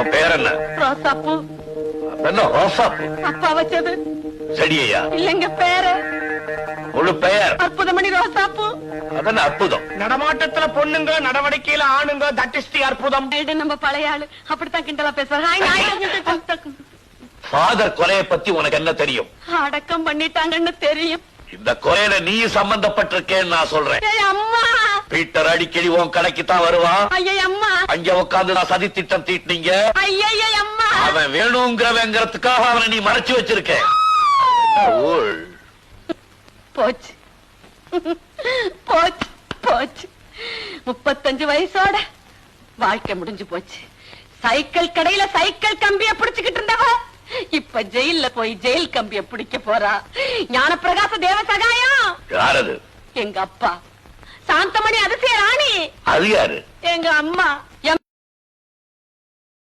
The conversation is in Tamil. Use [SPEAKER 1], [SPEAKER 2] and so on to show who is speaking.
[SPEAKER 1] உன் பேர் என்ன?
[SPEAKER 2] ரோசாப்பூ.
[SPEAKER 1] என்ன ரோசாப்பூ?
[SPEAKER 2] அப்பா வச்சது.
[SPEAKER 1] செடியா?
[SPEAKER 2] இல்லங்க, பேரு.
[SPEAKER 1] முழு பெயர்?
[SPEAKER 2] அற்புதமணி ரோசாப்பூ.
[SPEAKER 1] அதென்ன அற்புதம்?
[SPEAKER 3] நடமாட்டத்துல பொண்ணுங்க, நடவடிக்கையில ஆணுங்க, தட் இஸ் தி அற்புதம்.
[SPEAKER 2] நம்ம பழைய ஆளு அப்படித்தான் கிண்டலா பேசுவாங்க.
[SPEAKER 1] ஃபாதர் கொலையை பத்தி உனக்கு என்ன தெரியும்?
[SPEAKER 2] அடக்கம் பண்ணிட்டாங்கன்னு தெரியும்.
[SPEAKER 1] இந்த கொலையில நீ சம்பந்தப்பட்டிருக்கேன்னு நான் சொல்றேன்.
[SPEAKER 2] அம்மா,
[SPEAKER 1] பீட்டர் அடிக்கடி உன் கடைக்கு தான் வருவான்.
[SPEAKER 2] ஐயா அம்மா,
[SPEAKER 1] அங்க உட்காந்து நான் சதி திட்டம் தீட்டினீங்க.
[SPEAKER 2] ஐயா அம்மா,
[SPEAKER 1] அவன் வேணுங்கிறவங்கிறதுக்காக அவனை நீ மறைச்சு வச்சிருக்க.
[SPEAKER 2] போச்சு போச்சு போச்சு. 35 வயசோட வாழ்க்கை முடிஞ்சு போச்சு. சைக்கிள் கடையில சைக்கிள் கம்பிய பிடிச்சுக்கிட்டு இருந்தவ இப்ப ஜெயில போய் ஜெயில் கம்பிய பிடிக்க போறா. ஞானப்பிரகாச தேவ சகாயம்.
[SPEAKER 1] யாரது?
[SPEAKER 2] எங்க அப்பா. சாந்தமணி அதிசய ராணி.
[SPEAKER 1] அது யாரு?
[SPEAKER 2] எங்க அம்மா.